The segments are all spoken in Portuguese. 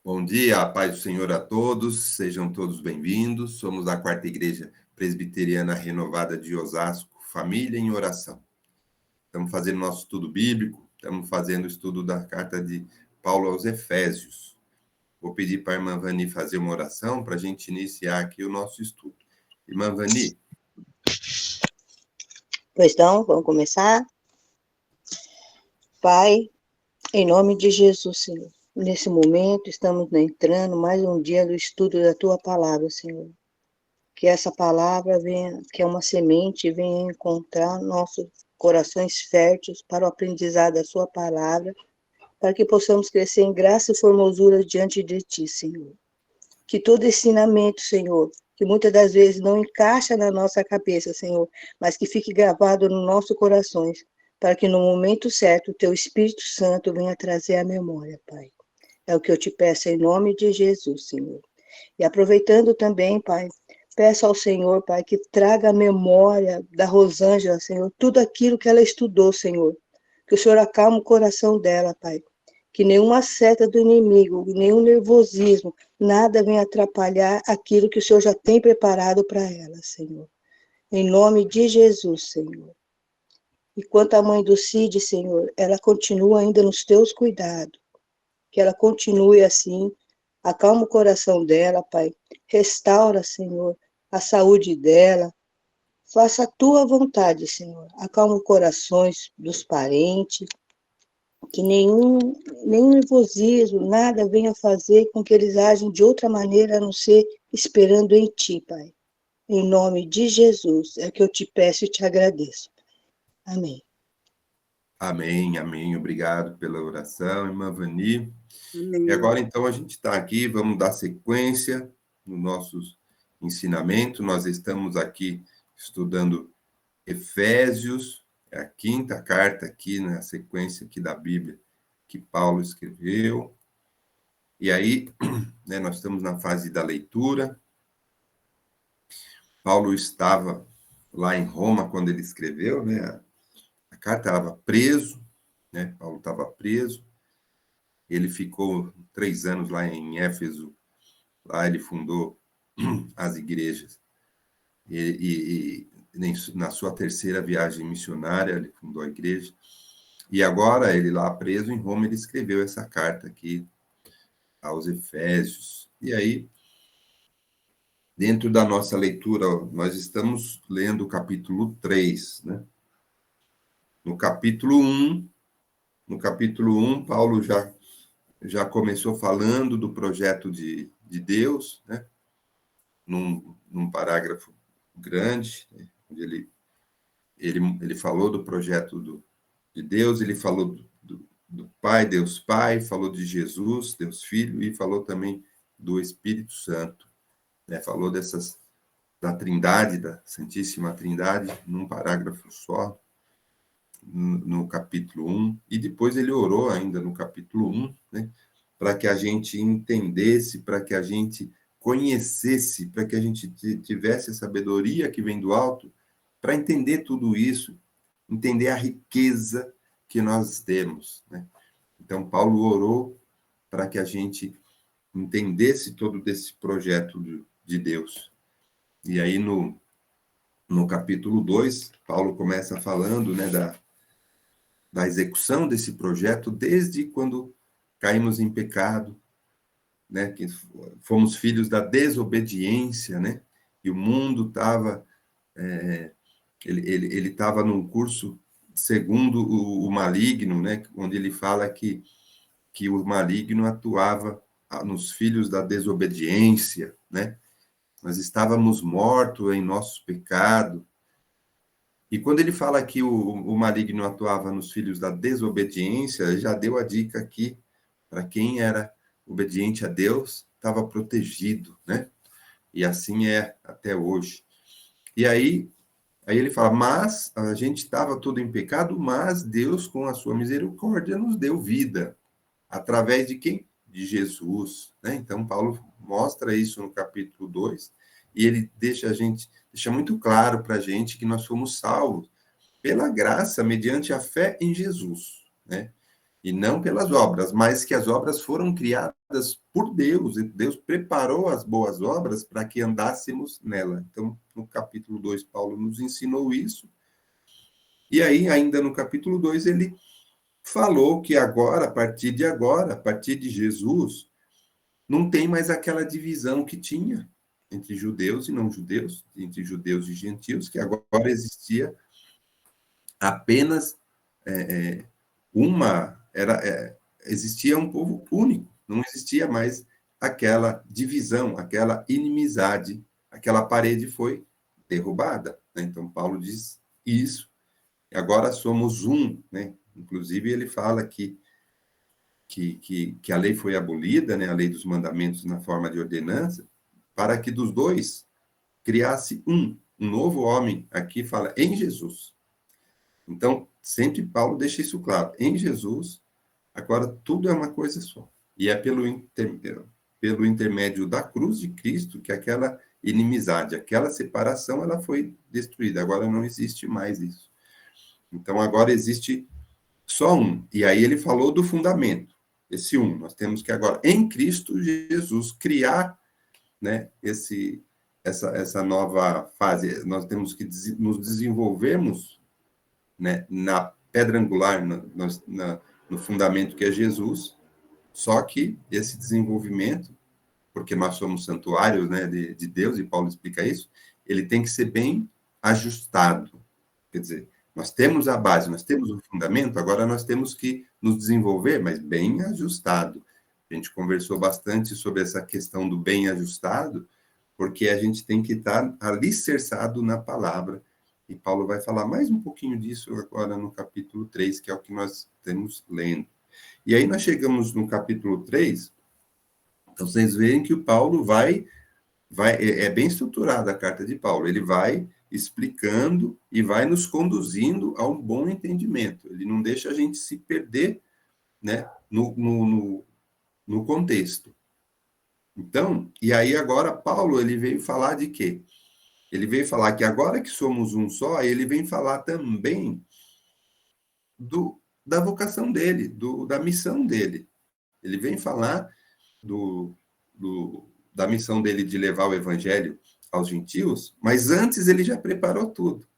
Bom dia, a paz do Senhor a todos, sejam todos bem-vindos. Somos da Quarta Igreja Presbiteriana Renovada de Osasco, Família em Oração. Estamos fazendo nosso estudo bíblico, estamos fazendo o estudo da carta de Paulo aos Efésios. Vou pedir para a irmã Vani fazer uma oração para a gente iniciar aqui o nosso estudo. Irmã Vani. Pois então, vamos começar? Pai, em nome de Jesus, Senhor, nesse momento estamos entrando mais um dia do estudo da Tua Palavra, Senhor. Que essa palavra venha, que é uma semente, venha encontrar nossos corações férteis para o aprendizado da Sua Palavra, para que possamos crescer em graça e formosura diante de Ti, Senhor. Que todo ensinamento, Senhor, que muitas das vezes não encaixa na nossa cabeça, Senhor, mas que fique gravado nos nossos corações, para que no momento certo o Teu Espírito Santo venha trazer a memória, Pai. É o que eu te peço em nome de Jesus, Senhor. E aproveitando também, Pai, peço ao Senhor, Pai, que traga a memória da Rosângela, Senhor, tudo aquilo que ela estudou, Senhor. Que o Senhor acalme o coração dela, Pai. Que nenhuma seta do inimigo, nenhum nervosismo, nada venha atrapalhar aquilo que o Senhor já tem preparado para ela, Senhor. Em nome de Jesus, Senhor. E quanto à mãe do Cid, Senhor, ela continua ainda nos teus cuidados. Que ela continue assim. Acalma o coração dela, Pai. Restaura, Senhor, a saúde dela. Faça a tua vontade, Senhor. Acalma os corações dos parentes. Que nenhum nervosismo, nada venha fazer com que eles agem de outra maneira a não ser esperando em Ti, Pai. Em nome de Jesus, é que eu te peço e te agradeço. Amém. Amém, amém. Obrigado pela oração, irmã Vani. Amém. E agora, então, a gente está aqui, vamos dar sequência no nosso ensinamento. Nós estamos aqui estudando Efésios, é a quinta carta aqui na sequência aqui da Bíblia que Paulo escreveu. E aí, né, nós estamos na fase da leitura. Paulo estava lá em Roma quando ele escreveu, né? A carta estava preso, né? Paulo estava preso. Ele ficou 3 anos lá em Éfeso. Lá ele fundou as igrejas. E na sua terceira viagem missionária, ele fundou a igreja. E agora, ele lá preso em Roma, ele escreveu essa carta aqui aos Efésios. E aí, dentro da nossa leitura, nós estamos lendo o capítulo 3, né? No capítulo 1, Paulo já começou falando do projeto de Deus, né? Num parágrafo grande, né? Onde ele falou do projeto de Deus, ele falou do Pai, Deus Pai, falou de Jesus, Deus Filho, e falou também do Espírito Santo, né? Falou da Trindade, da Santíssima Trindade, num parágrafo só, no capítulo 1, e depois ele orou ainda no capítulo 1, né? Para que a gente entendesse, para que a gente conhecesse, para que a gente tivesse a sabedoria que vem do alto, para entender tudo isso, entender a riqueza que nós temos, né? Então, Paulo orou para que a gente entendesse todo esse projeto de Deus. E aí, no capítulo 2, Paulo começa falando, né, da execução desse projeto desde quando caímos em pecado, né, que fomos filhos da desobediência, né, e o mundo estava... ele estava num curso segundo o maligno, né, onde ele fala que o maligno atuava nos filhos da desobediência, né? Nós estávamos mortos em nosso pecado. E quando ele fala que o maligno atuava nos filhos da desobediência, ele já deu a dica aqui para quem era obediente a Deus, estava protegido, né? E assim é até hoje. E aí ele fala, mas a gente estava todo em pecado, mas Deus, com a sua misericórdia, nos deu vida. Através de quem? De Jesus, né? Então, Paulo mostra isso no capítulo 2, e ele deixa muito claro para a gente que nós fomos salvos pela graça, mediante a fé em Jesus, né? e não pelas obras, mas que as obras foram criadas por Deus, e Deus preparou as boas obras para que andássemos nela. Então, no capítulo 2, Paulo nos ensinou isso, e aí, ainda no capítulo 2, ele falou que agora, a partir de Jesus, não tem mais aquela divisão que tinha entre judeus e não judeus, entre judeus e gentios, que agora existia apenas existia um povo único, não existia mais aquela divisão, aquela inimizade, aquela parede foi derrubada, né? Então, Paulo diz isso, agora somos um, né? Inclusive, ele fala que a lei foi abolida, né? A lei dos mandamentos na forma de ordenança, para que dos dois criasse um novo homem. Aqui fala em Jesus. Então, sempre Paulo deixa isso claro. Em Jesus, agora tudo é uma coisa só. E é pelo intermédio da cruz de Cristo que aquela inimizade, aquela separação, ela foi destruída. Agora não existe mais isso. Então, agora existe só um. E aí ele falou do fundamento. Esse um. Nós temos que agora, em Cristo Jesus, criar, né, essa nova fase. Nós temos que nos desenvolvermos, né, na pedra angular, no fundamento que é Jesus, só que esse desenvolvimento, porque nós somos santuários, né, de Deus, e Paulo explica isso, ele tem que ser bem ajustado. Quer dizer, nós temos a base, nós temos o fundamento, agora nós temos que nos desenvolver, mas bem ajustado. A gente conversou bastante sobre essa questão do bem ajustado, porque a gente tem que estar alicerçado na palavra. E Paulo vai falar mais um pouquinho disso agora no capítulo 3, que é o que nós estamos lendo. E aí nós chegamos no capítulo 3, então vocês veem que o Paulo é bem estruturada a carta de Paulo, ele vai explicando e vai nos conduzindo a um bom entendimento. Ele não deixa a gente se perder, né, no contexto. Então, e aí agora Paulo, ele veio falar de quê? Ele veio falar que agora que somos um só, ele vem falar também da vocação dele, da missão dele. Ele vem falar da missão dele de levar o evangelho aos gentios, mas antes ele já preparou tudo,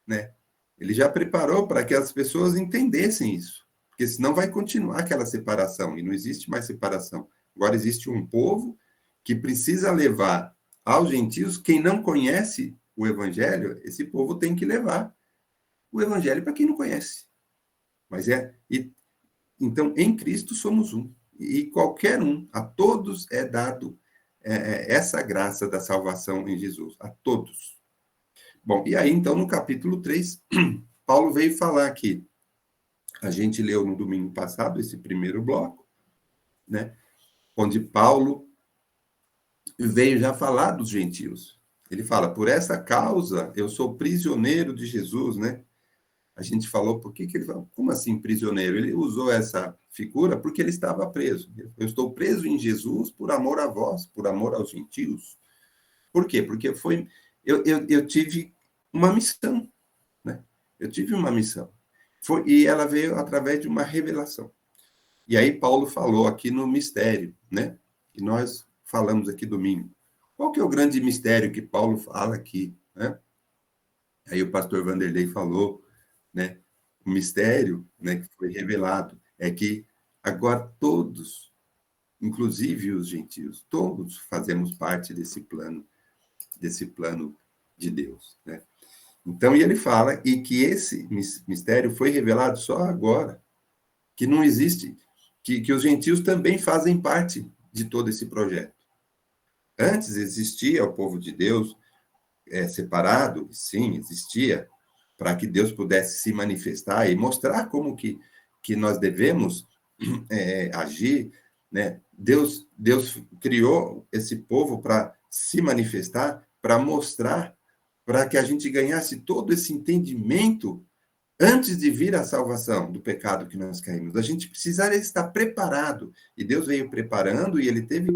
né? Ele já preparou para que as pessoas entendessem isso, porque senão vai continuar aquela separação, e não existe mais separação. Agora existe um povo que precisa levar aos gentios, quem não conhece o evangelho, esse povo tem que levar o evangelho para quem não conhece. Então, em Cristo somos um. E qualquer um, a todos é dado essa graça da salvação em Jesus. A todos. Bom, e aí, então, no capítulo 3, Paulo veio falar aqui. A gente leu no domingo passado esse primeiro bloco, né? Onde Paulo veio já falar dos gentios. Ele fala, por essa causa, eu sou prisioneiro de Jesus, né? A gente falou, por que ele falou? Como assim prisioneiro? Ele usou essa figura porque ele estava preso. Eu estou preso em Jesus por amor a vós, por amor aos gentios. Por quê? Porque eu tive uma missão, né? Eu tive uma missão. E ela veio através de uma revelação. E aí Paulo falou aqui no mistério, né? E nós falamos aqui domingo. Qual que é o grande mistério que Paulo fala aqui, né? Aí o pastor Vanderlei falou, né? O mistério, né, que foi revelado é que agora todos, inclusive os gentios, todos fazemos parte desse plano de Deus, né? Então, e ele fala e que esse mistério foi revelado só agora, que não existe, que os gentios também fazem parte de todo esse projeto. Antes existia o povo de Deus separado, sim, existia, para que Deus pudesse se manifestar e mostrar como que nós devemos agir, né? Deus criou esse povo para se manifestar, para mostrar, para que a gente ganhasse todo esse entendimento antes de vir a salvação do pecado que nós caímos. A gente precisaria estar preparado, e Deus veio preparando, e ele teve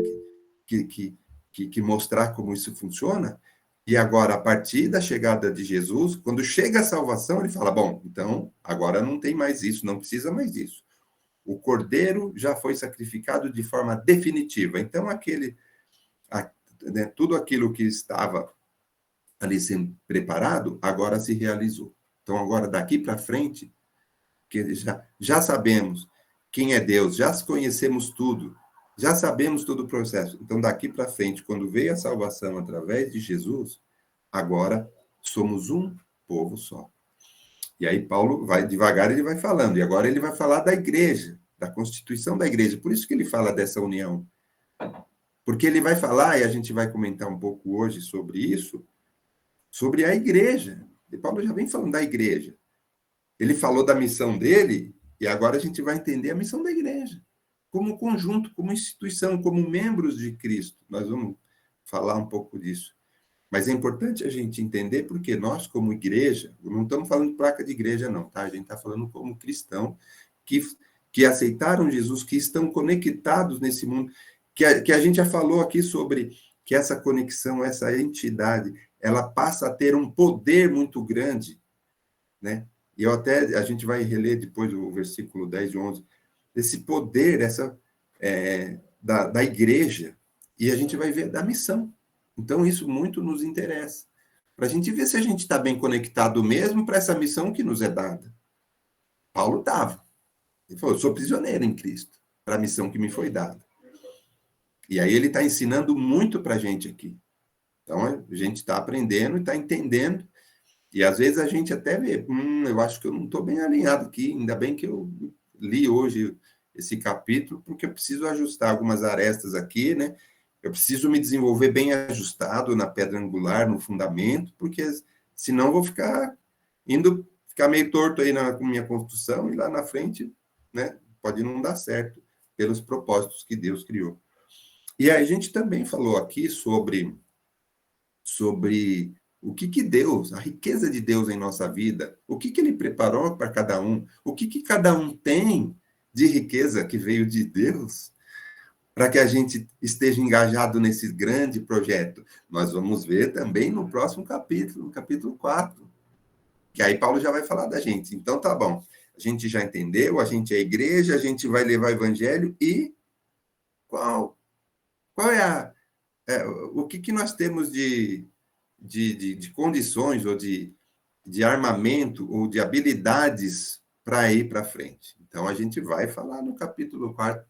que mostrar como isso funciona. E agora, a partir da chegada de Jesus, quando chega a salvação, ele fala, bom, então, agora não tem mais isso, não precisa mais disso. o cordeiro já foi sacrificado de forma definitiva. Então, tudo aquilo que estava ali sendo preparado, agora se realizou. Então, agora, daqui para frente, que já sabemos quem é Deus, já conhecemos tudo, já sabemos todo o processo. Então, daqui para frente, quando veio a salvação através de Jesus, agora somos um povo só. E aí Paulo vai devagar, ele vai falando, e agora ele vai falar da igreja, da constituição da igreja. Por isso que ele fala dessa união. Porque ele vai falar, e a gente vai comentar um pouco hoje sobre isso, sobre a igreja. E Paulo já vem falando da igreja. Ele falou da missão dele, e agora a gente vai entender a missão da igreja. Como conjunto, como instituição, como membros de Cristo. Nós vamos falar um pouco disso. Mas é importante a gente entender, porque nós, como igreja, não estamos falando de placa de igreja, não, tá? A gente está falando como cristão, que aceitaram Jesus, que estão conectados nesse mundo, que a gente já falou aqui sobre que essa conexão, essa entidade, ela passa a ter um poder muito grande, né? E a gente vai reler depois o versículo 10 e 11, esse poder, da igreja, e a gente vai ver da missão. Então, isso muito nos interessa, para a gente ver se a gente está bem conectado mesmo para essa missão que nos é dada. Paulo estava. Ele falou, eu sou prisioneiro em Cristo, para a missão que me foi dada. E aí ele está ensinando muito para a gente aqui. Então, a gente está aprendendo e está entendendo, e às vezes a gente até vê, eu acho que eu não estou bem alinhado aqui, ainda bem que eu li hoje esse capítulo, porque eu preciso ajustar algumas arestas aqui, né? Eu preciso me desenvolver bem ajustado na pedra angular, no fundamento, porque senão vou ficar meio torto aí com minha construção, e lá na frente, né, pode não dar certo pelos propósitos que Deus criou. E aí a gente também falou aqui sobre o que Deus, a riqueza de Deus em nossa vida, o que Ele preparou para cada um, o que cada um tem de riqueza que veio de Deus, para que a gente esteja engajado nesse grande projeto. Nós vamos ver também no próximo capítulo, no capítulo 4, que aí Paulo já vai falar da gente. Então, tá bom, a gente já entendeu, a gente é a igreja, a gente vai levar o evangelho, e qual é o que nós temos de condições, ou de armamento, ou de habilidades para ir para frente. Então, a gente vai falar no capítulo 4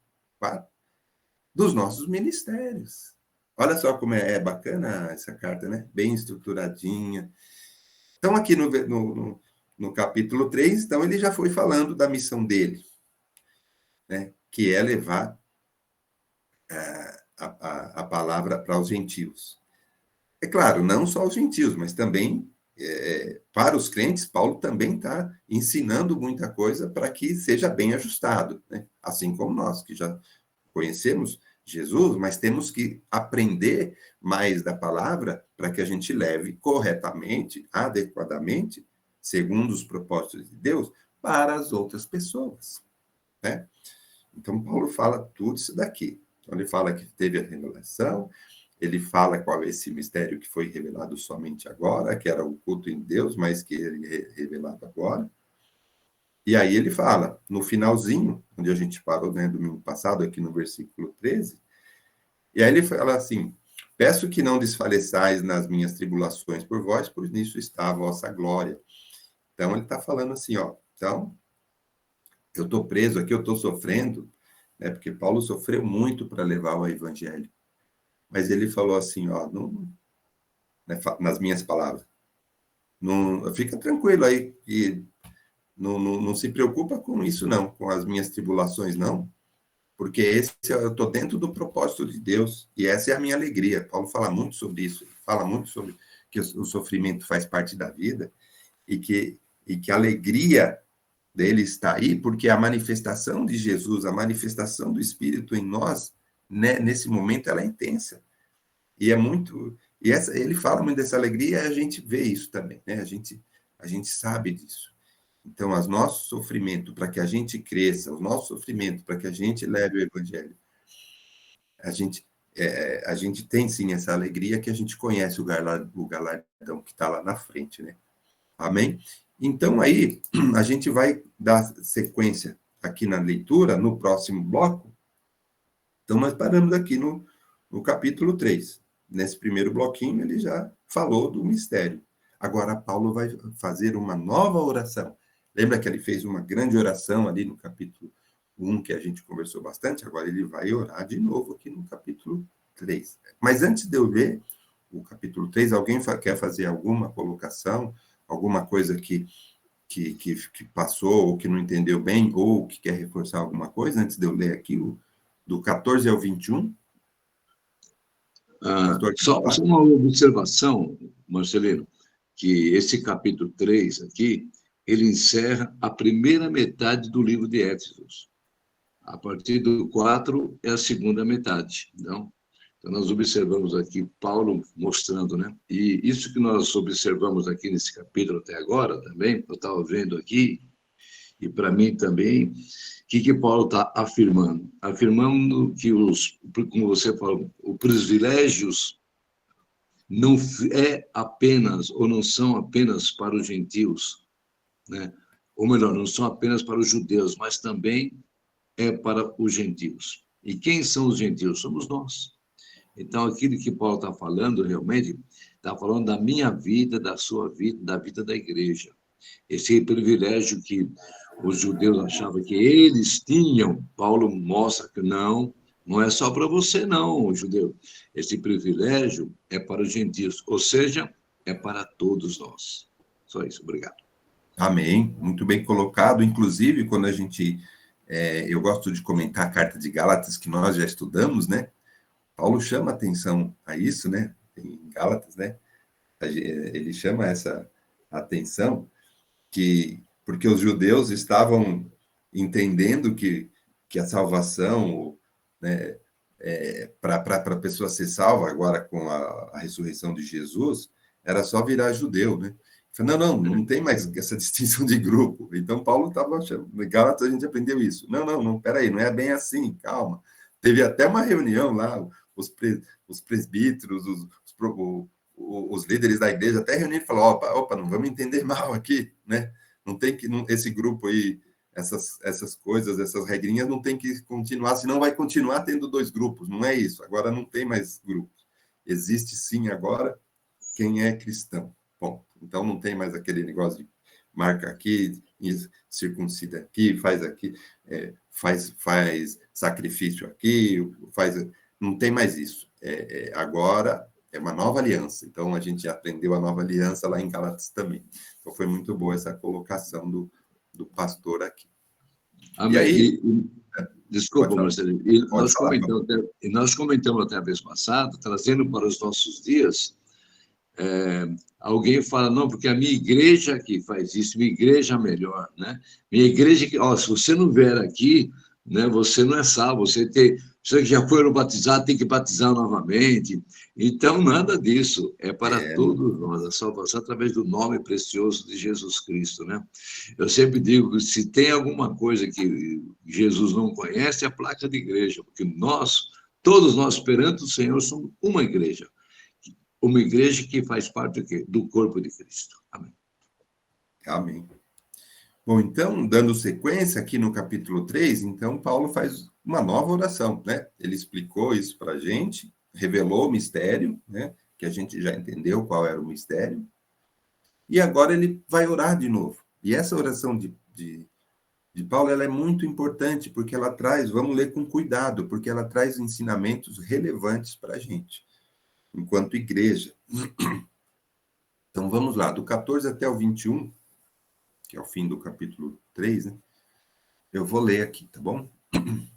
dos nossos ministérios. Olha só como é bacana essa carta, né? Bem estruturadinha. Então, aqui no capítulo 3, então, ele já foi falando da missão dele, né? Que é levar a palavra para os gentios. É claro, não só os gentios, mas também para os crentes, Paulo também está ensinando muita coisa para que seja bem ajustado, né? Assim como nós, que já conhecemos Jesus, mas temos que aprender mais da palavra para que a gente leve corretamente, adequadamente, segundo os propósitos de Deus, para as outras pessoas, né? Então, Paulo fala tudo isso daqui. Então, ele fala que teve a revelação, ele fala qual é esse mistério que foi revelado somente agora, que era o culto em Deus, mas que ele é revelado agora. E aí ele fala, no finalzinho, onde a gente parou, né, domingo passado, aqui no versículo 13, e aí ele fala assim, peço que não desfaleçais nas minhas tribulações por vós, pois nisso está a vossa glória. Então, ele está falando assim, então, eu estou preso aqui, eu estou sofrendo, né, porque Paulo sofreu muito para levar o evangelho. Mas ele falou assim, né, nas minhas palavras, fica tranquilo aí, que não se preocupa com isso, não, com as minhas tribulações, não, porque eu estou dentro do propósito de Deus, e essa é a minha alegria. Paulo fala muito sobre isso, fala muito sobre que o sofrimento faz parte da vida, e que a alegria dele está aí, porque a manifestação de Jesus, a manifestação do Espírito em nós, né, nesse momento, ela é intensa. E ele fala muito dessa alegria, e a gente vê isso também, né? A gente sabe disso. Então, o nosso sofrimento para que a gente cresça, o nosso sofrimento para que a gente leve o evangelho, a gente tem sim essa alegria, que a gente conhece o galardão que está lá na frente, né? Amém? Então, aí, a gente vai dar sequência aqui na leitura, no próximo bloco. Então, nós paramos aqui no capítulo 3. Nesse primeiro bloquinho, ele já falou do mistério. Agora, Paulo vai fazer uma nova oração. Lembra que ele fez uma grande oração ali no capítulo 1, que a gente conversou bastante? Agora ele vai orar de novo aqui no capítulo 3. Mas antes de eu ler o capítulo 3, alguém quer fazer alguma colocação, alguma coisa que passou, ou que não entendeu bem, ou que quer reforçar alguma coisa, antes de eu ler aqui do 14 ao 21? Só uma observação, Marcelino, que esse capítulo 3 aqui, ele encerra a primeira metade do livro de Éfesos. A partir do 4 é a segunda metade. Então, nós observamos aqui Paulo mostrando, né? E isso que nós observamos aqui nesse capítulo até agora também, eu estava vendo aqui, e para mim também, o que Paulo está afirmando? Afirmando que como você falou, os privilégios não é apenas, ou não são apenas para os gentios, né? Ou melhor, não são apenas para os judeus, mas também é para os gentios. E quem são os gentios? Somos nós. Então, aquilo que Paulo está falando, realmente, está falando da minha vida, da sua vida, da vida da igreja. Esse privilégio que os judeus achavam que eles tinham, Paulo mostra que não é só para você, não, judeu. Esse privilégio é para os gentios, ou seja, é para todos nós. Só isso, obrigado. Amém, muito bem colocado. Inclusive, quando a gente... eu gosto de comentar a carta de Gálatas, que nós já estudamos, né? Paulo chama atenção a isso, né? Em Gálatas, né? Ele chama essa atenção porque os judeus estavam entendendo que a salvação, né, para a pessoa ser salva agora com a ressurreição de Jesus, era só virar judeu, né? Não tem mais essa distinção de grupo. Então, Paulo estava achando, em Gálatas a gente aprendeu isso. Não, peraí, não é bem assim, calma. Teve até uma reunião lá, os presbíteros, os líderes da igreja até reuniram e falaram, opa, não vamos entender mal aqui, né? Não tem que, esse grupo aí, essas coisas, essas regrinhas não tem que continuar, senão vai continuar tendo dois grupos, não é isso. Agora não tem mais grupos. Existe sim agora quem é cristão. Bom, então não tem mais aquele negócio de marca aqui, circuncida aqui, faz aqui, faz sacrifício aqui, não tem mais isso. Agora é uma nova aliança. Então a gente aprendeu a nova aliança lá em Gálatas também. Então foi muito boa essa colocação do pastor aqui. Amém. E aí, desculpa, Marcelo. Nós comentamos até a vez passada, trazendo para os nossos dias. Alguém fala, não, porque a minha igreja que faz isso, minha igreja é melhor, né? Minha igreja, se você não vier aqui, né, você não é salvo, você que já foi batizado tem que batizar novamente. Então, nada disso, é para todos nós, a salvação através do nome precioso de Jesus Cristo, né? Eu sempre digo que se tem alguma coisa que Jesus não conhece, é a placa de igreja, porque todos nós perante o Senhor somos uma igreja que faz parte do corpo de Cristo. Amém. Amém. Bom, então, dando sequência aqui no capítulo 3, então, Paulo faz uma nova oração, né? Ele explicou isso para a gente, revelou o mistério, né? Que a gente já entendeu qual era o mistério, e agora ele vai orar de novo. E essa oração de Paulo, ela é muito importante, porque ela traz, vamos ler com cuidado, porque ela traz ensinamentos relevantes para a gente, enquanto igreja. Então, vamos lá, do 14 até o 21, que é o fim do capítulo 3, né? Eu vou ler aqui, tá bom?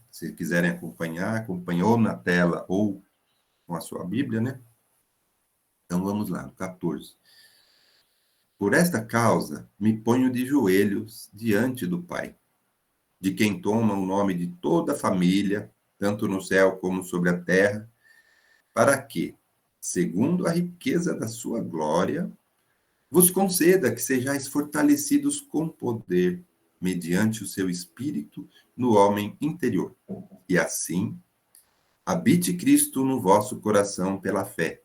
Se quiserem acompanhar, acompanhou na tela ou com a sua Bíblia, né? Então, vamos lá, 14. Por esta causa, me ponho de joelhos diante do Pai, de quem toma o nome de toda a família, tanto no céu como sobre a terra, para que, segundo a riqueza da sua glória, vos conceda que sejais fortalecidos com poder, mediante o seu Espírito, no homem interior. E assim, habite Cristo no vosso coração pela fé,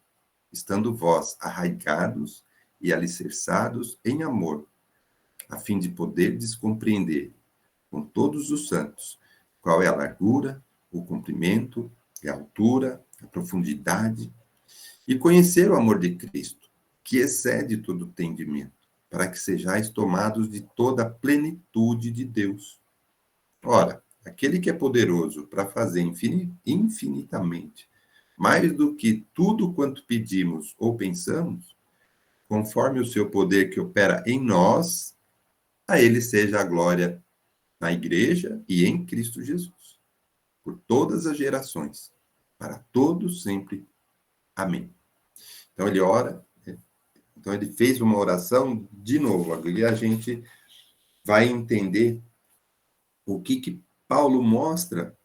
estando vós arraigados e alicerçados em amor, a fim de poderdes compreender com todos os santos, qual é a largura, o comprimento, a altura, a profundidade, e conhecer o amor de Cristo, que excede todo entendimento, para que sejais tomados de toda a plenitude de Deus. Ora, aquele que é poderoso para fazer infinitamente mais do que tudo quanto pedimos ou pensamos, conforme o seu poder que opera em nós, a ele seja a glória na igreja e em Cristo Jesus, por todas as gerações, para todos sempre. Amém. Então ele ora, então ele fez uma oração de novo, e a gente vai entender o que Paulo mostra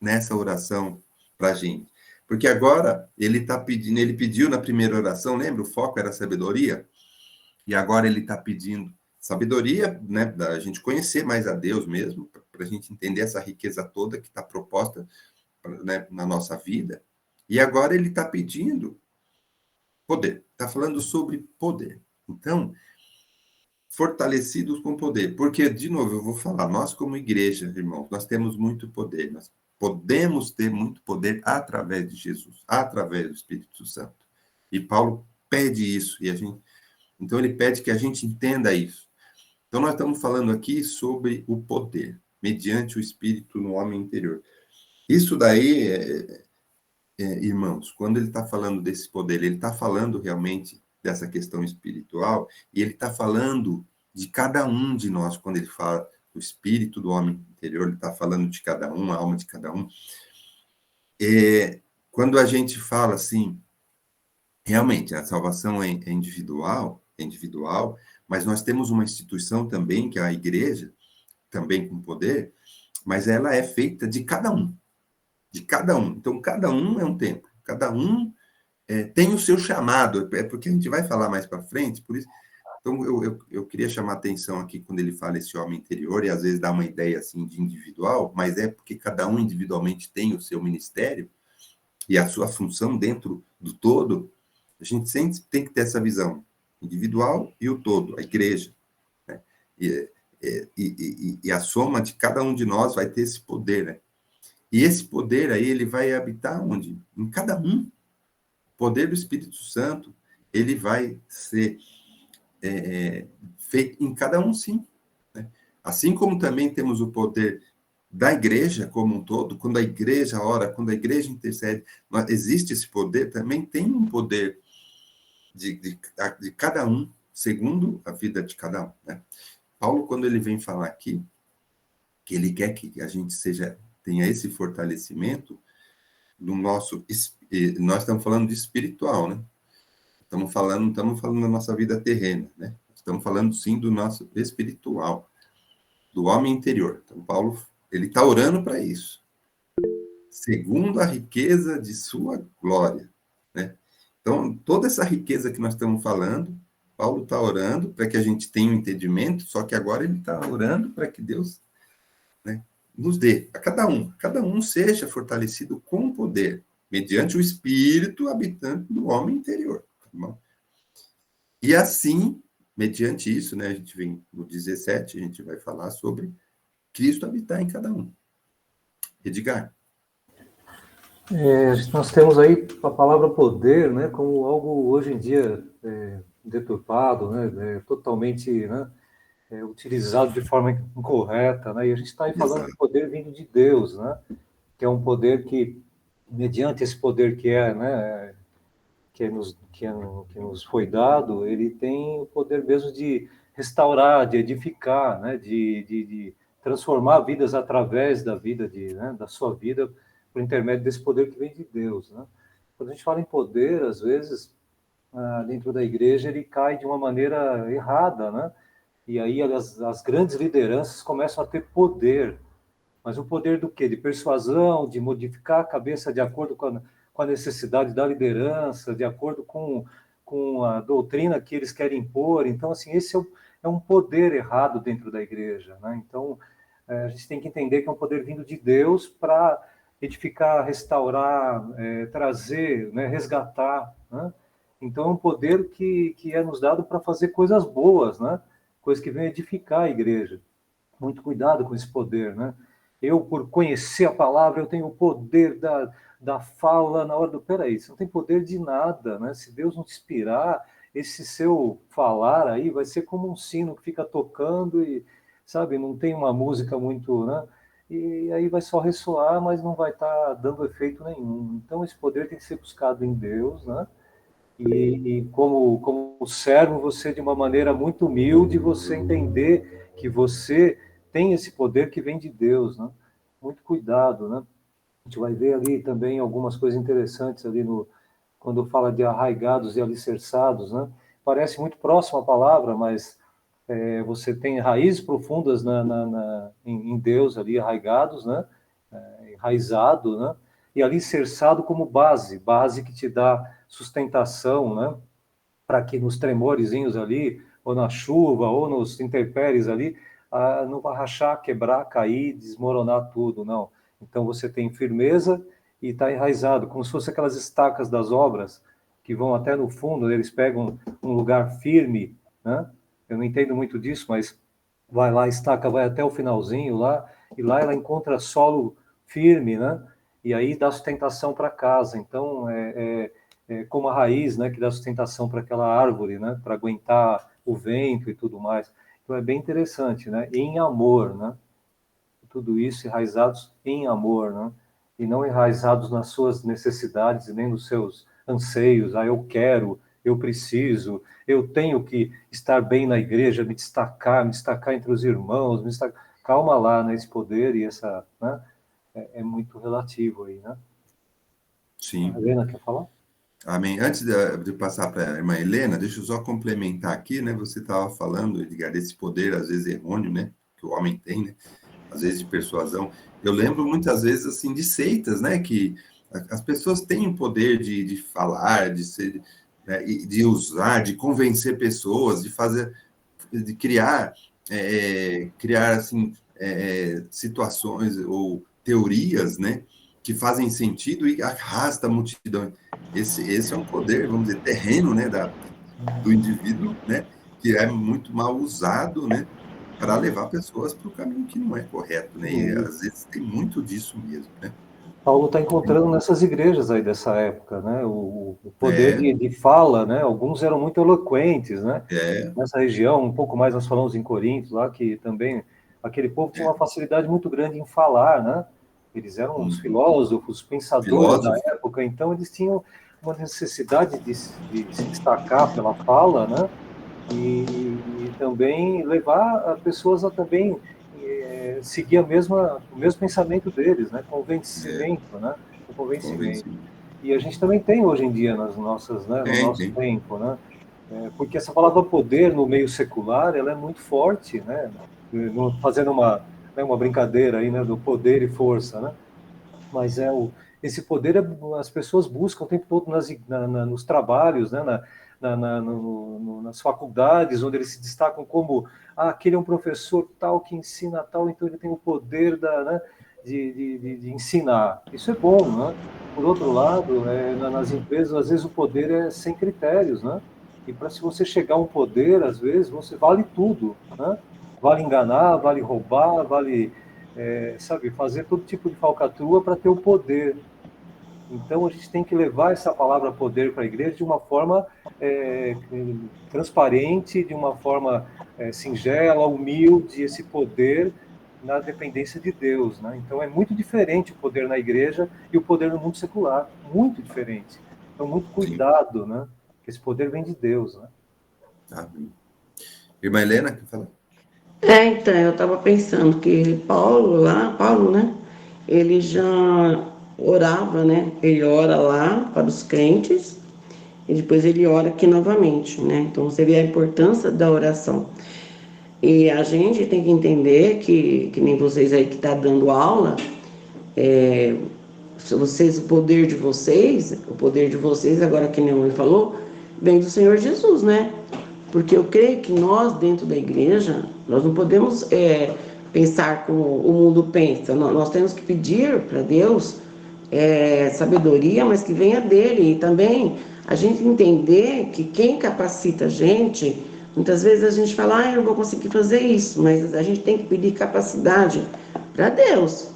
nessa oração para a gente. Porque agora ele está pedindo, ele pediu na primeira oração, lembra? O foco era a sabedoria, e agora ele está pedindo sabedoria, né, da gente conhecer mais a Deus mesmo, para a gente entender essa riqueza toda que está proposta, né, na nossa vida. E agora ele está pedindo poder, está falando sobre poder. Então, fortalecidos com poder, porque, de novo, eu vou falar, nós como igreja, irmãos, nós temos muito poder, nós podemos ter muito poder através de Jesus, através do Espírito Santo. E Paulo pede isso, então ele pede que a gente entenda isso. Então nós estamos falando aqui sobre o poder, mediante o Espírito no homem interior. Isso daí, irmãos, quando ele está falando desse poder, ele está falando realmente dessa questão espiritual, e ele está falando de cada um de nós, quando ele fala do espírito do homem interior, ele está falando de cada um, a alma de cada um. Quando a gente fala assim, realmente, a salvação é individual, mas nós temos uma instituição também, que é a igreja, também com poder, mas ela é feita de cada um. De cada um. Então, cada um é um templo. Cada um tem o seu chamado. É porque a gente vai falar mais para frente, por isso. Então, eu queria chamar a atenção aqui quando ele fala esse homem interior, e às vezes dá uma ideia assim de individual, mas é porque cada um individualmente tem o seu ministério e a sua função dentro do todo. A gente sempre tem que ter essa visão individual e o todo, a igreja, né? E a soma de cada um de nós vai ter esse poder, né? E esse poder aí, ele vai habitar onde? Em cada um. O poder do Espírito Santo, ele vai ser feito em cada um, sim, né? Assim como também temos o poder da igreja como um todo, quando a igreja ora, quando a igreja intercede, existe esse poder, também tem um poder de cada um, segundo a vida de cada um, né? Paulo, quando ele vem falar aqui, que ele quer que a gente tenha esse fortalecimento do nosso, nós estamos falando de espiritual, né? Não estamos falando da nossa vida terrena, né? Estamos falando, sim, do nosso espiritual, do homem interior. Então, Paulo, ele está orando para isso. Segundo a riqueza de sua glória, né? Então, toda essa riqueza que nós estamos falando, Paulo está orando para que a gente tenha um entendimento, só que agora ele está orando para que Deus, né, nos dê, a cada um seja fortalecido com poder, mediante o Espírito habitante do homem interior. Tá bom? E assim, mediante isso, né, a gente vem no 17, a gente vai falar sobre Cristo habitar em cada um. Edgar. Nós temos aí a palavra poder, né, como algo hoje em dia deturpado, né, totalmente, né, utilizado de forma incorreta, né, e a gente está aí falando de poder vindo de Deus, né, que é um poder que, mediante esse poder que né, que nos foi dado, ele tem o poder mesmo de restaurar, de edificar, né, de transformar vidas através da vida, né, da sua vida, por intermédio desse poder que vem de Deus, né? Quando a gente fala em poder, às vezes, dentro da igreja, ele cai de uma maneira errada, né? E aí as grandes lideranças começam a ter poder. Mas o poder do quê? De persuasão, de modificar a cabeça de acordo com a necessidade da liderança, de acordo com a doutrina que eles querem impor. Então, assim, esse é um poder errado dentro da igreja, né? Então, a gente tem que entender que é um poder vindo de Deus para edificar, restaurar, trazer, né, resgatar, né? Então, é um poder que é nos dado para fazer coisas boas, né? Coisas que vêm edificar a igreja. Muito cuidado com esse poder, né? Eu, por conhecer a palavra, eu tenho o poder da fala na hora do... Peraí, você não tem poder de nada, né? Se Deus não te inspirar, esse seu falar aí vai ser como um sino que fica tocando e, sabe, não tem uma música muito, né? E aí vai só ressoar, mas não vai estar dando efeito nenhum. Então, esse poder tem que ser buscado em Deus, né? E como servo, você, de uma maneira muito humilde, você entender que você tem esse poder que vem de Deus, né? Muito cuidado, né? A gente vai ver ali também algumas coisas interessantes ali quando fala de arraigados e alicerçados, né? Parece muito próximo a palavra, mas você tem raízes profundas em Deus ali, arraigados, né? Enraizado, né? E alicerçado como base que te dá sustentação, né? Para que nos tremorezinhos ali, ou na chuva, ou nos intempéries ali, não vai rachar, quebrar, cair, desmoronar tudo, não. Então você tem firmeza e está enraizado, como se fosse aquelas estacas das obras que vão até no fundo, eles pegam um lugar firme, né? Eu não entendo muito disso, mas vai lá, a estaca vai até o finalzinho lá, e lá ela encontra solo firme, né? E aí dá sustentação para casa. Então, como a raiz, né, que dá sustentação para aquela árvore, né, para aguentar o vento e tudo mais. Então é bem interessante, né? Em amor, né? Tudo isso enraizados em amor, né? E não enraizados nas suas necessidades e nem nos seus anseios. Eu quero, eu preciso, eu tenho que estar bem na igreja, me destacar entre os irmãos, calma lá, né? Esse poder e essa, né? É muito relativo aí, né? Sim. A Helena quer falar? Amém. Antes de passar para a irmã Helena, deixa eu só complementar aqui, né? Você estava falando, Edgar, desse poder, às vezes errôneo, né? Que o homem tem, né? Às vezes de persuasão. Eu lembro muitas vezes, assim, de seitas, né? Que as pessoas têm o poder de falar, de ser, né? De usar, de convencer pessoas, de criar, assim, situações ou teorias, né? Que fazem sentido e arrasta a multidão. Esse é um poder, vamos dizer, terreno, né, do indivíduo, né, que é muito mal usado, né, para levar pessoas para o caminho que não é correto, né, e às vezes tem muito disso mesmo, né. Paulo está encontrando nessas igrejas aí dessa época, né, o poder de fala, né, alguns eram muito eloquentes, né, nessa região, um pouco mais nós falamos em Corinto, lá que também aquele povo tinha uma facilidade muito grande em falar, né, eles eram os filósofos, pensadores da época, então eles tinham uma necessidade de se destacar pela fala, né, e também levar as pessoas a também seguir o mesmo pensamento deles, né, convencimento, né, o convencimento. E a gente também tem hoje em dia nas nossas, né, no nosso tempo, né, porque essa palavra poder no meio secular, ela é muito forte, né, fazendo uma brincadeira aí, né, do poder e força, né, mas esse poder as pessoas buscam o tempo todo nos trabalhos, né, nas faculdades, onde eles se destacam como aquele é um professor tal que ensina tal, então ele tem o poder né, de ensinar. Isso é bom, né? Por outro lado, nas empresas, às vezes o poder é sem critérios, né? E para se você chegar a um poder, às vezes, você vale tudo, né? Vale enganar, vale roubar, vale, sabe, fazer todo tipo de falcatrua para ter o poder. Então, a gente tem que levar essa palavra poder para a igreja de uma forma transparente, de uma forma singela, humilde, esse poder na dependência de Deus, né? Então, é muito diferente o poder na igreja e o poder no mundo secular, muito diferente. Então, muito cuidado, né? Porque esse poder vem de Deus, né? Irmã Helena, quer falar? Então, eu estava pensando que Paulo, né? Ele já orava, né? Ele ora lá para os crentes e depois ele ora aqui novamente, né? Então, você vê a importância da oração. E a gente tem que entender que nem vocês aí que estão dando aula, o poder de vocês, agora que nem ele falou, vem do Senhor Jesus, né? Porque eu creio que nós, dentro da igreja, nós não podemos pensar como o mundo pensa. Nós temos que pedir para Deus sabedoria, mas que venha dele. E também a gente entender que quem capacita a gente Muitas vezes a gente fala, eu não vou conseguir fazer isso, mas a gente tem que pedir capacidade para Deus.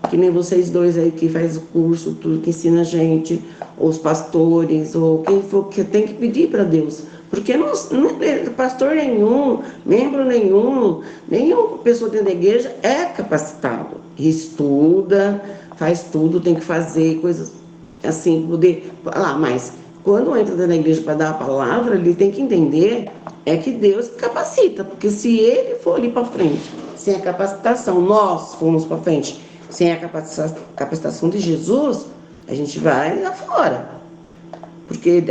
Que nem vocês dois aí que faz o curso, tudo que ensina a gente, ou os pastores, ou quem for, que tem que pedir para Deus. Porque não, pastor nenhum, membro nenhum, nenhuma pessoa dentro da igreja é capacitado. Estuda, faz tudo, tem que fazer coisas assim, poder falar, mas quando entra dentro da igreja para dar a palavra, ele tem que entender que Deus capacita, porque se ele for ali para frente, sem a capacitação, nós fomos para frente, sem a capacitação de Jesus, a gente vai lá fora. Porque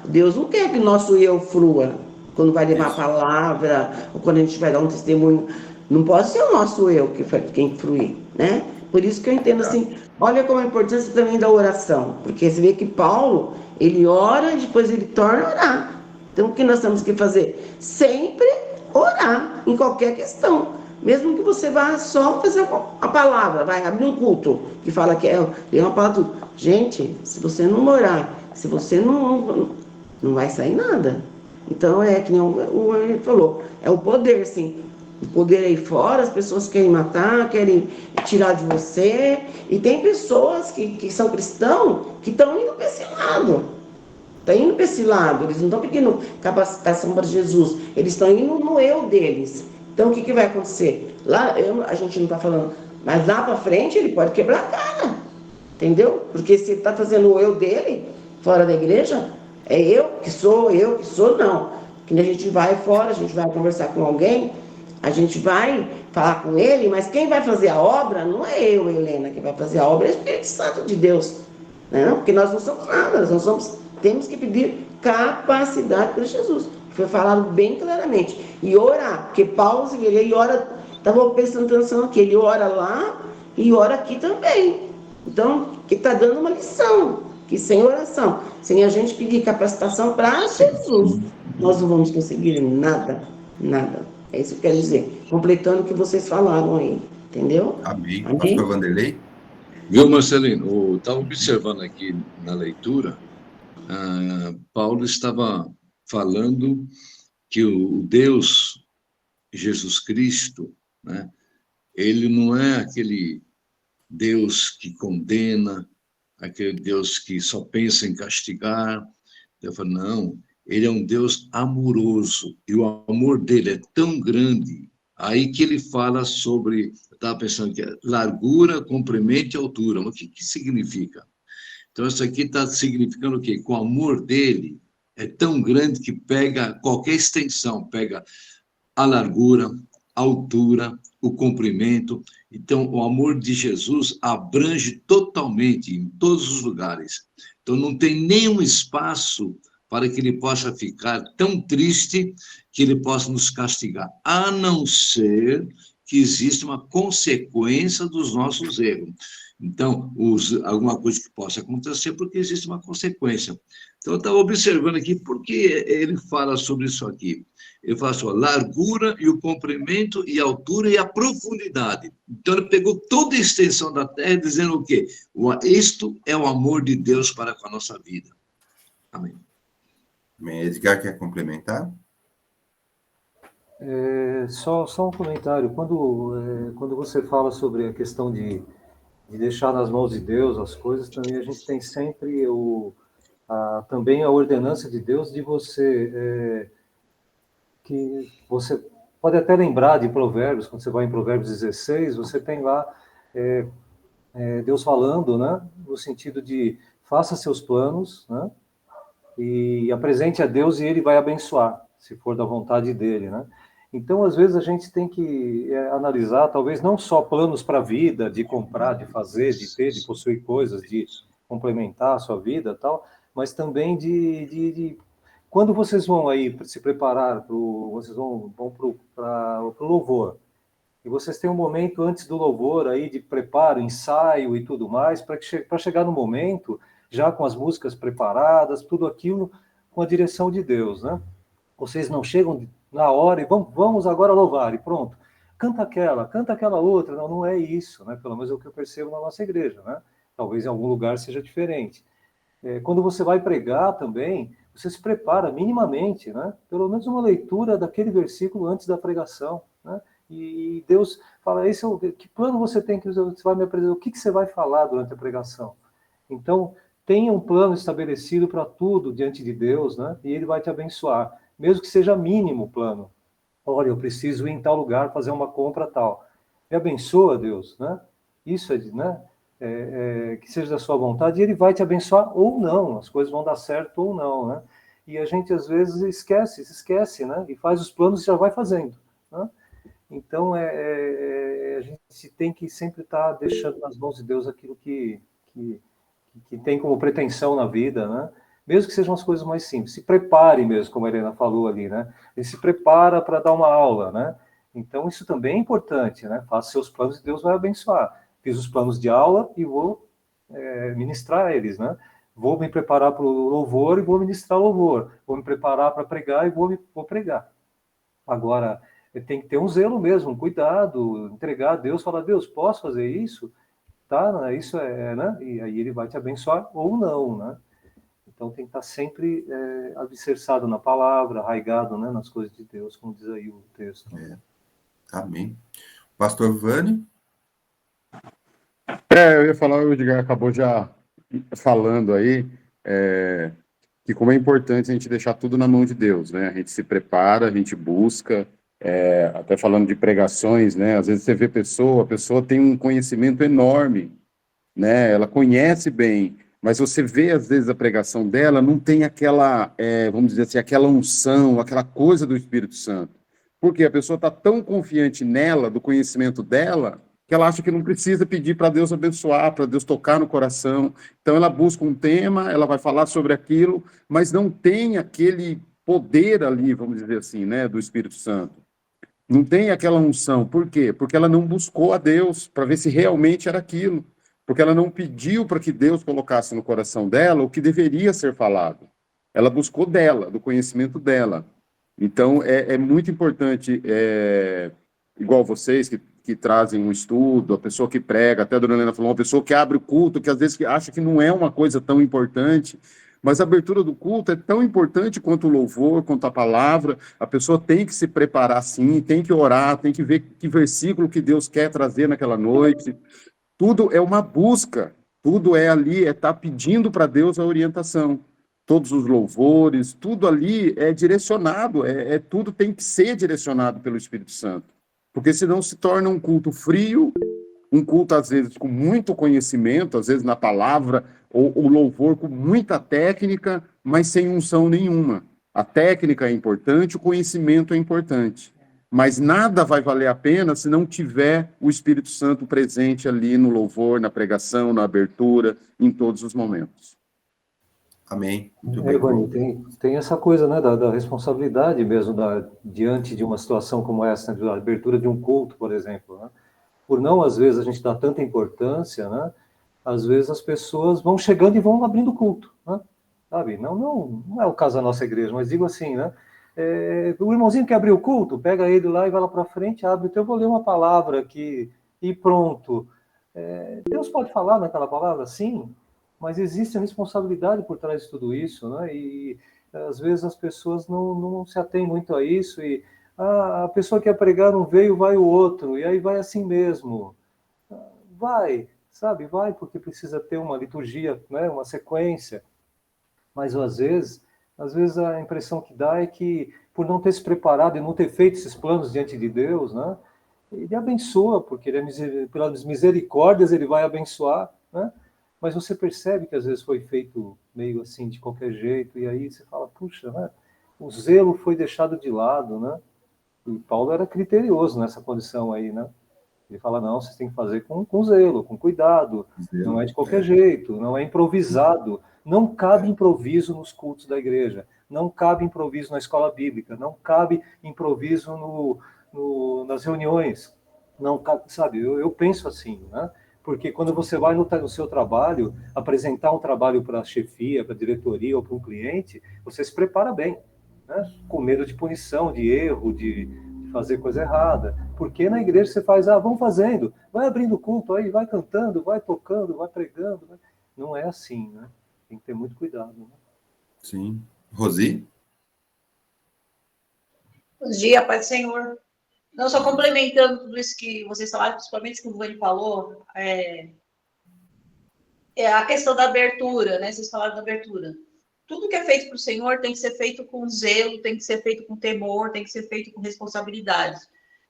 Deus não quer que nosso eu flua quando vai levar a palavra, ou quando a gente vai dar um testemunho. Não pode ser o nosso eu quem fluir, né? Por isso que eu entendo assim, olha como é a importância também da oração. Porque você vê que Paulo, ele ora e depois ele torna a orar. Então, o que nós temos que fazer? Sempre orar, em qualquer questão. Mesmo que você vá só fazer a palavra, vai abrir um culto, que fala que é uma palavra tudo. Gente, se você não orar, se você não vai sair nada. Então, é que nem o falou, é o poder, sim. O poder aí fora, as pessoas querem matar, querem tirar de você. E tem pessoas que são cristãos que estão indo para esse lado. Estão indo para esse lado, eles não estão pedindo capacitação para Jesus, eles estão indo no eu deles. Então, o que vai acontecer? Lá, a gente não está falando, mas lá para frente ele pode quebrar a cara, entendeu? Porque se ele está fazendo o eu dele, fora da igreja, é eu que sou, não. Que a gente vai fora, a gente vai conversar com alguém, a gente vai falar com ele, mas quem vai fazer a obra não é eu, Helena, quem vai fazer a obra é o Espírito Santo de Deus. Não? Porque nós não somos nada, nós não somos... Temos que pedir capacidade para Jesus. Foi falado bem claramente. E orar, porque Paulo, ele ora, estava prestando atenção aqui, ele ora lá e ora aqui também. Então, que está dando uma lição, que sem oração, sem a gente pedir capacitação para Jesus, nós não vamos conseguir nada, nada. É isso que eu quero dizer. Completando o que vocês falaram aí, entendeu? Amém. Amém? Pastor Vanderlei? Viu, Marcelino? Eu estava observando aqui na leitura, Paulo estava falando que o Deus, Jesus Cristo, né, ele não é aquele Deus que condena, aquele Deus que só pensa em castigar. Eu falo, não, ele é um Deus amoroso, e o amor dele é tão grande, aí que ele fala sobre, eu estava pensando que é largura, comprimento e altura, mas o que significa? Então, isso aqui está significando o quê? Que o amor dele é tão grande que pega qualquer extensão, pega a largura, a altura, o comprimento. Então, o amor de Jesus abrange totalmente, em todos os lugares. Então, não tem nenhum espaço para que ele possa ficar tão triste que ele possa nos castigar, a não ser que exista uma consequência dos nossos erros. Então, alguma coisa que possa acontecer porque existe uma consequência. Então, eu estava observando aqui por que ele fala sobre isso aqui. Ele fala assim, largura e o comprimento e a altura e a profundidade. Então, ele pegou toda a extensão da terra dizendo o quê? Isto é o amor de Deus para com a nossa vida. Amém. Edgar quer complementar? Só um comentário. Quando você fala sobre a questão de deixar nas mãos de Deus as coisas, também a gente tem sempre também a ordenança de Deus de você... que você pode até lembrar de Provérbios, quando você vai em Provérbios 16, você tem lá Deus falando, né, no sentido de faça seus planos, né, e apresente a Deus e ele vai abençoar, se for da vontade dele, né. Então, às vezes, a gente tem que analisar, talvez, não só planos para a vida, de comprar, de fazer, de ter, de possuir coisas, de complementar a sua vida, tal, mas também quando vocês vão aí se preparar, vocês vão para o louvor, e vocês têm um momento antes do louvor aí de preparo, ensaio e tudo mais, para chegar no momento, já com as músicas preparadas, tudo aquilo com a direção de Deus, né? Vocês não chegam na hora e vamos agora louvar, e pronto. Canta aquela outra. Não é isso, né? Pelo menos é o que eu percebo na nossa igreja, né? Talvez em algum lugar seja diferente. Quando você vai pregar também, você se prepara minimamente, né? Pelo menos uma leitura daquele versículo antes da pregação, né? E Deus fala, que plano você tem que você vai me apresentar, o que você vai falar durante a pregação? Então, tenha um plano estabelecido para tudo diante de Deus, né? E Ele vai te abençoar, mesmo que seja mínimo o plano. Olha, eu preciso ir em tal lugar fazer uma compra tal. Me abençoa, Deus, né? Isso né? Que seja da sua vontade, e Ele vai te abençoar ou não, as coisas vão dar certo ou não, né? E a gente às vezes se esquece, né? E faz os planos e já vai fazendo, né? Então, a gente tem que sempre estar deixando nas mãos de Deus aquilo que tem como pretensão na vida, né? Mesmo que sejam as coisas mais simples. Se prepare mesmo, como a Helena falou ali, né? Ele se prepara para dar uma aula, né? Então, isso também é importante, né? Faça seus planos e Deus vai abençoar. Fiz os planos de aula e vou ministrar eles, né? Vou me preparar para o louvor e vou ministrar louvor. Vou me preparar para pregar e vou pregar. Agora, tem que ter um zelo mesmo, um cuidado, entregar a Deus, falar, Deus, posso fazer isso? Tá, isso né? E aí Ele vai te abençoar ou não, né? Então tem que estar sempre alicerçado na palavra, arraigado, né, nas coisas de Deus, como diz aí o texto. Amém. Pastor Vani? Eu ia falar, o Edgar acabou já falando aí, que como é importante a gente deixar tudo na mão de Deus, né? A gente se prepara, a gente busca, até falando de pregações, né? Às vezes você vê a pessoa tem um conhecimento enorme, né? Ela conhece bem, mas você vê às vezes a pregação dela, não tem aquela, vamos dizer assim, aquela unção, aquela coisa do Espírito Santo. Porque a pessoa está tão confiante nela, do conhecimento dela, que ela acha que não precisa pedir para Deus abençoar, para Deus tocar no coração. Então ela busca um tema, ela vai falar sobre aquilo, mas não tem aquele poder ali, vamos dizer assim, né, do Espírito Santo. Não tem aquela unção. Por quê? Porque ela não buscou a Deus para ver se realmente era aquilo. Porque ela não pediu para que Deus colocasse no coração dela o que deveria ser falado. Ela buscou dela, do conhecimento dela. Então, é muito importante, igual vocês que trazem um estudo, a pessoa que prega, até a dona Helena falou, uma pessoa que abre o culto, que às vezes acha que não é uma coisa tão importante, mas a abertura do culto é tão importante quanto o louvor, quanto a palavra. A pessoa tem que se preparar sim, tem que orar, tem que ver que versículo que Deus quer trazer naquela noite. Tudo é uma busca, tudo é ali, estar pedindo para Deus a orientação. Todos os louvores, tudo ali é direcionado, tudo tem que ser direcionado pelo Espírito Santo. Porque senão se torna um culto frio, um culto, às vezes, com muito conhecimento, às vezes na palavra, ou o louvor com muita técnica, mas sem unção nenhuma. A técnica é importante, o conhecimento é importante. Mas nada vai valer a pena se não tiver o Espírito Santo presente ali no louvor, na pregação, na abertura, em todos os momentos. Amém. Muito bem. Evani, tem essa coisa, né, da responsabilidade mesmo diante de uma situação como essa, né, da abertura de um culto, por exemplo, né? Por não, às vezes, a gente dá tanta importância, né? Às vezes as pessoas vão chegando e vão abrindo o culto, né? Sabe? Não é o caso da nossa igreja, mas digo assim, né? O irmãozinho que abriu o culto, pega ele lá e vai lá para frente, abre, então eu vou ler uma palavra aqui e pronto. Deus pode falar naquela palavra, sim, mas existe a responsabilidade por trás de tudo isso, né? E às vezes as pessoas não se atêm muito a isso e a pessoa que ia pregar não veio, vai o outro, e aí vai assim mesmo. Vai, sabe? Vai, porque precisa ter uma liturgia, né? Uma sequência. Mas às vezes a impressão que dá é que, por não ter se preparado e não ter feito esses planos diante de Deus, né? Ele abençoa, porque pelas misericórdias ele vai abençoar, né? Mas você percebe que às vezes foi feito meio assim, de qualquer jeito, e aí você fala, puxa, né? O zelo foi deixado de lado, né? E Paulo era criterioso nessa condição aí, né? Ele fala, não, vocês têm que fazer com zelo, com cuidado, não é de qualquer jeito, não é improvisado, não cabe improviso nos cultos da igreja, não cabe improviso na escola bíblica, não cabe improviso nas reuniões, não cabe, sabe, eu penso assim, né? Porque quando você vai no seu trabalho, apresentar um trabalho para a chefia, para a diretoria ou para um cliente, você se prepara bem, né? Com medo de punição, de erro, de fazer coisa errada. Porque na igreja você faz, vão fazendo, vai abrindo culto aí, vai cantando, vai tocando, vai pregando. Né? Não é assim, né? Tem que ter muito cuidado. Né? Sim, Rosi? Bom dia, Pai do Senhor. Não, só complementando tudo isso que vocês falaram, principalmente o que o Vani falou, é a questão da abertura, né? Vocês falaram da abertura. Tudo que é feito para o Senhor tem que ser feito com zelo, tem que ser feito com temor, tem que ser feito com responsabilidade.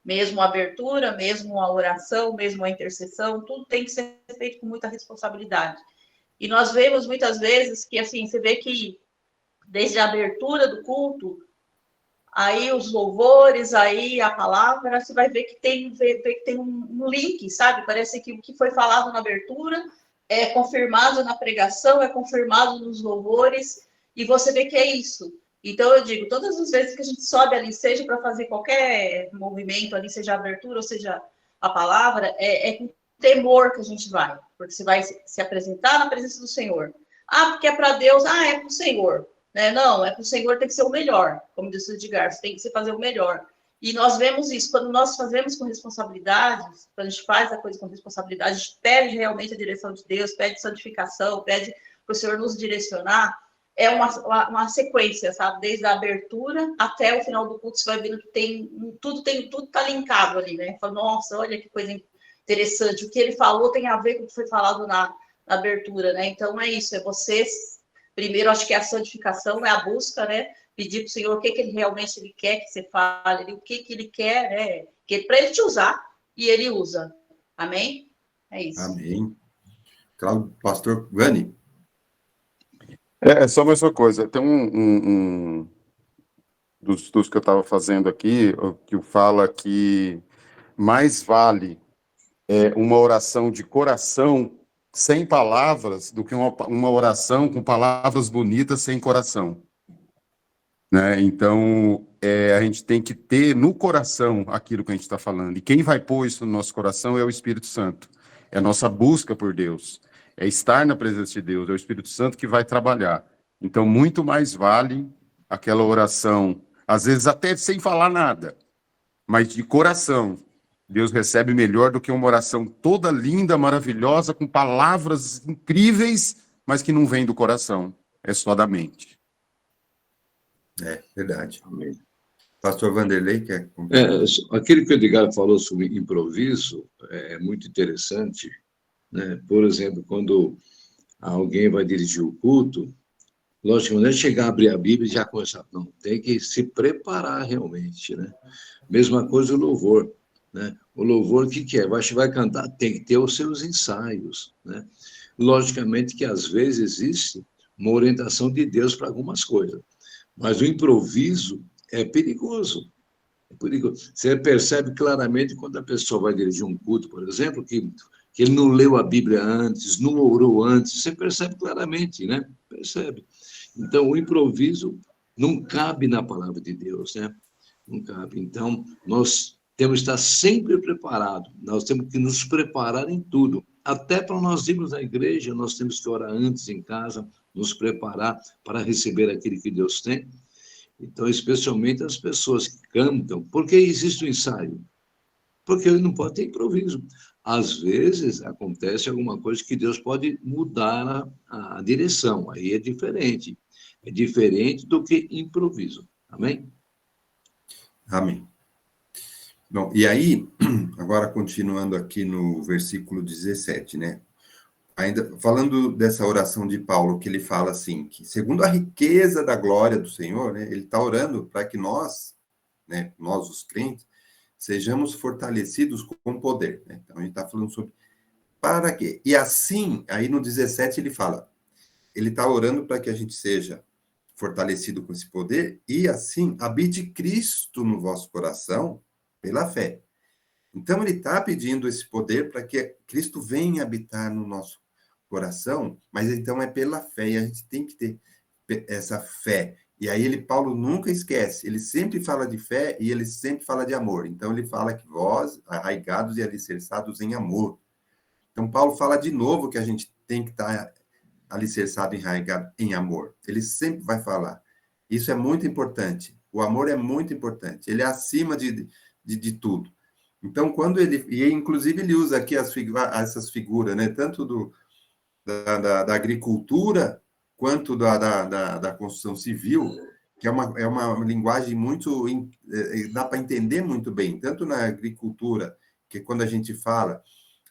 Mesmo a abertura, mesmo a oração, mesmo a intercessão, tudo tem que ser feito com muita responsabilidade. E nós vemos muitas vezes que, assim, você vê que desde a abertura do culto, aí os louvores, aí a palavra, você vai ver que tem um link, sabe? Parece que o que foi falado na abertura é confirmado na pregação, é confirmado nos louvores, e você vê que é isso. Então, eu digo, todas as vezes que a gente sobe ali, seja para fazer qualquer movimento ali, seja a abertura, ou seja a palavra, é com temor que a gente vai, porque você vai se apresentar na presença do Senhor. Ah, porque é para Deus, é para o Senhor. Né? Não, é para o Senhor tem que ser o melhor, como disse o Edgar, você tem que fazer o melhor. E nós vemos isso, quando nós fazemos com responsabilidade, quando a gente faz a coisa com responsabilidade, a gente pede realmente a direção de Deus, pede santificação, pede para o Senhor nos direcionar, é uma sequência, sabe? Desde a abertura até o final do culto, você vai vendo que tudo está linkado ali, né? Fala, nossa, olha que coisa interessante, o que ele falou tem a ver com o que foi falado na abertura, né? Então é isso, é vocês. Primeiro, acho que a santificação é a busca, né? Pedir para o Senhor o que ele realmente ele quer que você fale, o que ele quer, né? Para ele te usar, e ele usa. Amém? É isso. Amém. Claro, pastor Vani. É só mais uma coisa. Tem um dos que eu estava fazendo aqui, que fala que mais vale uma oração de coração sem palavras do que uma oração com palavras bonitas sem coração. Né? Então, a gente tem que ter no coração aquilo que a gente está falando. E quem vai pôr isso no nosso coração é o Espírito Santo. É a nossa busca por Deus. É estar na presença de Deus. É o Espírito Santo que vai trabalhar. Então, muito mais vale aquela oração, às vezes até sem falar nada, mas de coração. Deus recebe melhor do que uma oração toda linda, maravilhosa, com palavras incríveis, mas que não vem do coração. É só da mente. É, verdade. Amém. Pastor Vanderlei quer... Aquele que o Edgar falou sobre improviso é muito interessante, né? Por exemplo, quando alguém vai dirigir o culto, lógico, não é chegar a abrir a Bíblia e já começar, não, tem que se preparar realmente, né? Mesma coisa o louvor, né? O louvor, o que é? Vai cantar, tem que ter os seus ensaios, né? Logicamente que às vezes existe uma orientação de Deus para algumas coisas, mas o improviso é perigoso. É perigoso. Você percebe claramente quando a pessoa vai dirigir um culto, por exemplo, que ele não leu a Bíblia antes, não orou antes, você percebe claramente, né? Percebe. Então, o improviso não cabe na palavra de Deus, né? Não cabe. Então, nós temos que estar sempre preparados, nós temos que nos preparar em tudo. Até para nós irmos na igreja, nós temos que orar antes em casa, nos preparar para receber aquilo que Deus tem. Então, especialmente as pessoas que cantam, por que existe o ensaio? Porque não pode ter improviso. Às vezes, acontece alguma coisa que Deus pode mudar a direção, aí é diferente. É diferente do que improviso. Amém? Amém. Bom, e aí, agora continuando aqui no versículo 17, né? Ainda falando dessa oração de Paulo, que ele fala assim, que segundo a riqueza da glória do Senhor, né, ele está orando para que nós, né, nós os crentes, sejamos fortalecidos com poder. Né? Então, a gente está falando sobre para quê? E assim, aí no 17 ele fala, ele está orando para que a gente seja fortalecido com esse poder e assim habite Cristo no vosso coração pela fé. Então, ele está pedindo esse poder para que Cristo venha habitar no nosso coração, mas então é pela fé, e a gente tem que ter essa fé. E aí Paulo nunca esquece, ele sempre fala de fé e ele sempre fala de amor. Então, ele fala que vós, arraigados e alicerçados em amor. Então, Paulo fala de novo que a gente tem que estar alicerçado e enraizado em amor. Ele sempre vai falar. Isso é muito importante. O amor é muito importante. Ele é acima de tudo. Então, quando e inclusive ele usa aqui essas figuras, né? Tanto da agricultura, quanto da construção civil, que é uma linguagem muito... dá para entender muito bem, tanto na agricultura, que quando a gente fala,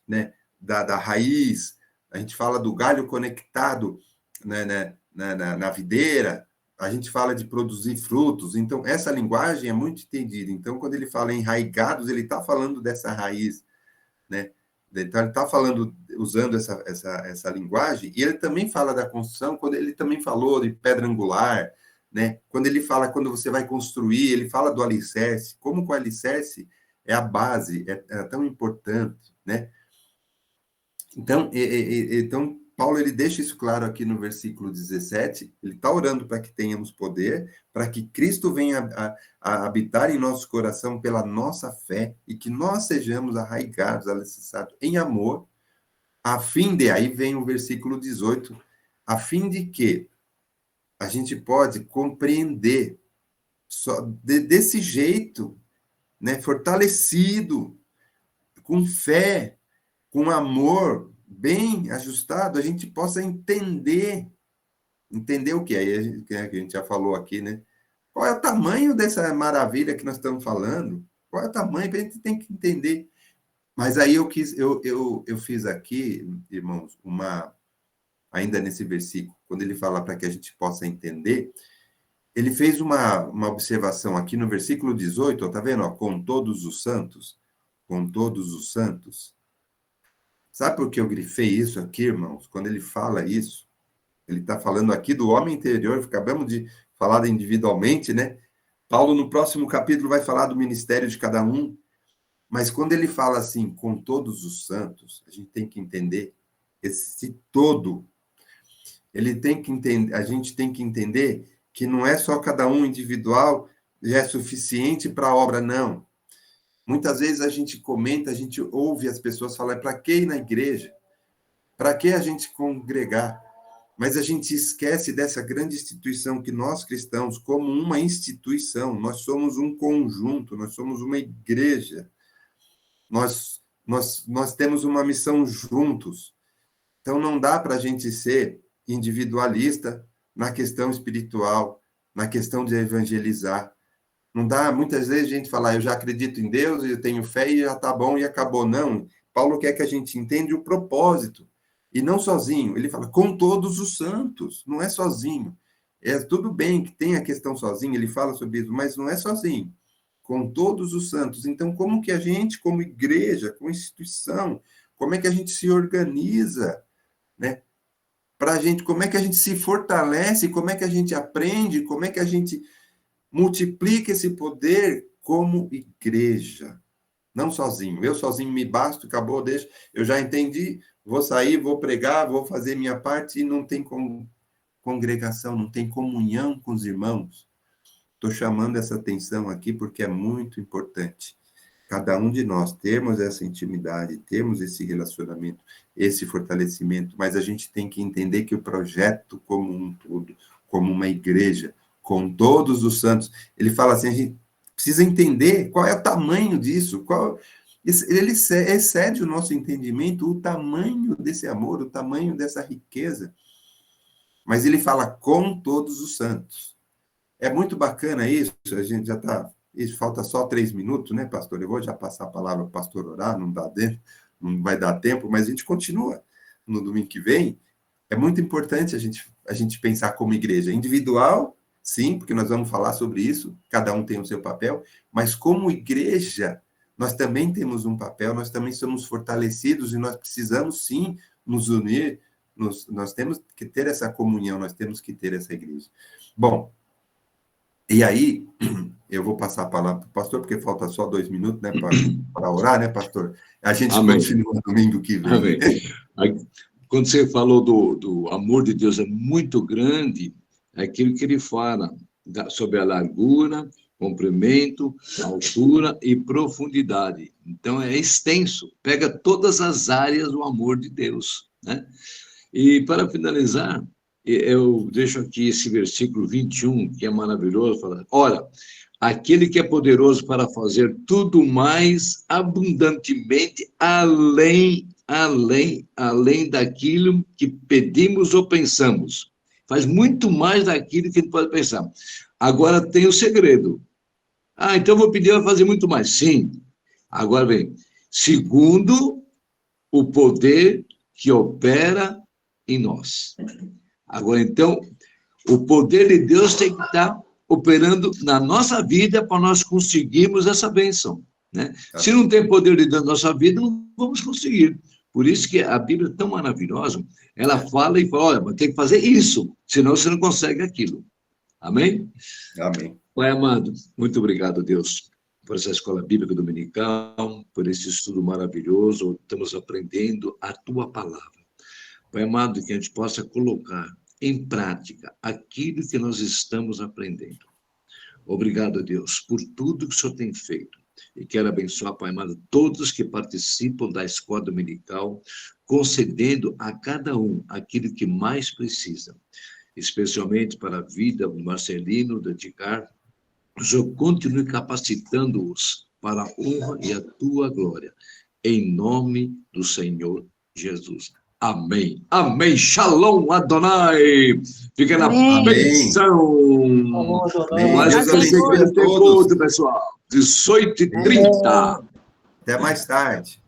né, da raiz, a gente fala do galho conectado, né, na videira, a gente fala de produzir frutos. Então, essa linguagem é muito entendida. Então, quando ele fala enraigados, ele está falando dessa raiz, né? Então, ele está falando, usando essa linguagem, e ele também fala da construção, quando ele também falou de pedra angular, né? Quando ele fala, quando você vai construir, ele fala do alicerce, como que o alicerce é a base, é tão importante, né? Então, Paulo, ele deixa isso claro aqui no versículo 17, ele está orando para que tenhamos poder, para que Cristo venha a habitar em nosso coração pela nossa fé, e que nós sejamos arraigados, alicerçados em amor, a fim de, aí vem o versículo 18, a fim de que a gente pode compreender desse jeito, né, fortalecido, com fé, com amor, bem ajustado, a gente possa entender o que aí a gente já falou aqui, né? Qual é o tamanho dessa maravilha que nós estamos falando? Qual é o tamanho? A gente tem que entender. Mas aí eu fiz aqui, irmãos, ainda nesse versículo, quando ele fala para que a gente possa entender, ele fez uma observação aqui no versículo 18, tá vendo? Ó, com todos os santos, com todos os santos. Sabe por que eu grifei isso aqui, irmãos? Quando ele fala isso, ele está falando aqui do homem interior, acabamos de falar individualmente, né? Paulo, no próximo capítulo, vai falar do ministério de cada um, mas quando ele fala assim, com todos os santos, a gente tem que entender esse todo. Ele tem que entender, a gente tem que entender que não é só cada um individual, já é suficiente para a obra, não. Muitas vezes a gente comenta, a gente ouve as pessoas falar, para que ir na igreja? Para que a gente congregar? Mas a gente esquece dessa grande instituição que nós cristãos, como uma instituição, nós somos um conjunto, nós somos uma igreja. Nós temos uma missão juntos. Então não dá para a gente ser individualista na questão espiritual, na questão de evangelizar. Não dá, muitas vezes, a gente falar, eu já acredito em Deus, eu tenho fé e já está bom e acabou. Não, Paulo quer que a gente entenda o propósito. E não sozinho. Ele fala, com todos os santos. Não é sozinho. É tudo bem que tem a questão sozinho, ele fala sobre isso, mas não é sozinho. Com todos os santos. Então, como que a gente, como igreja, como instituição, como é que a gente se organiza, né? Para a gente, como é que a gente se fortalece, como é que a gente aprende, como é que a gente multiplica esse poder como igreja, não sozinho. Eu sozinho me basto, acabou, deixa. Eu já entendi, vou sair, vou pregar, vou fazer minha parte e não tem congregação, não tem comunhão com os irmãos. Estou chamando essa atenção aqui porque é muito importante. Cada um de nós termos essa intimidade, termos esse relacionamento, esse fortalecimento, mas a gente tem que entender que o projeto como um todo, como uma igreja, com todos os santos, ele fala assim, a gente precisa entender qual é o tamanho disso, ele excede o nosso entendimento, o tamanho desse amor, o tamanho dessa riqueza. Mas ele fala com todos os santos. É muito bacana isso, a gente já está... Falta só 3 minutos, né, pastor? Eu vou já passar a palavra para o pastor orar, não vai dar tempo, mas a gente continua no domingo que vem. É muito importante a gente pensar como igreja individual, sim, porque nós vamos falar sobre isso, cada um tem o seu papel, mas como igreja, nós também temos um papel, nós também somos fortalecidos e nós precisamos, sim, nos unir, nós temos que ter essa comunhão, nós temos que ter essa igreja. Bom, e aí, eu vou passar a palavra para o pastor, porque falta só 2 minutos, né, para orar, né, pastor? A gente Amém. Continua no domingo que vem. Amém. Quando você falou do amor de Deus é muito grande, é aquilo que ele fala sobre a largura, comprimento, altura e profundidade. Então, é extenso, pega todas as áreas do amor de Deus, né? E, para finalizar, eu deixo aqui esse versículo 21, que é maravilhoso, fala, ora, aquele que é poderoso para fazer tudo mais abundantemente, além daquilo que pedimos ou pensamos. faz muito mais daquilo que a gente pode pensar. Agora tem o segredo. Então eu vou pedir para fazer muito mais. Sim. Agora vem, segundo o poder que opera em nós. Agora, então, o poder de Deus tem que estar operando na nossa vida para nós conseguirmos essa bênção, né? Se não tem poder de Deus na nossa vida, não vamos conseguir. Por isso que a Bíblia é tão maravilhosa, ela fala e fala, olha, mas tem que fazer isso, senão você não consegue aquilo. Amém? Amém. Pai amado, muito obrigado, Deus, por essa escola bíblica dominical, por esse estudo maravilhoso, estamos aprendendo a Tua palavra. Pai amado, que a gente possa colocar em prática aquilo que nós estamos aprendendo. Obrigado, Deus, por tudo que o Senhor tem feito. E quero abençoar, Pai amado, todos que participam da escola dominical, concedendo a cada um aquilo que mais precisa, especialmente para a vida do Marcelino, do Edgar. O Senhor continue capacitando-os para a honra e a Tua glória, em nome do Senhor Jesus. Amém. Amém. Shalom, Adonai. Fica na bênção. Mas eu sei que ele tem outro, pessoal. 18h30. Até mais tarde.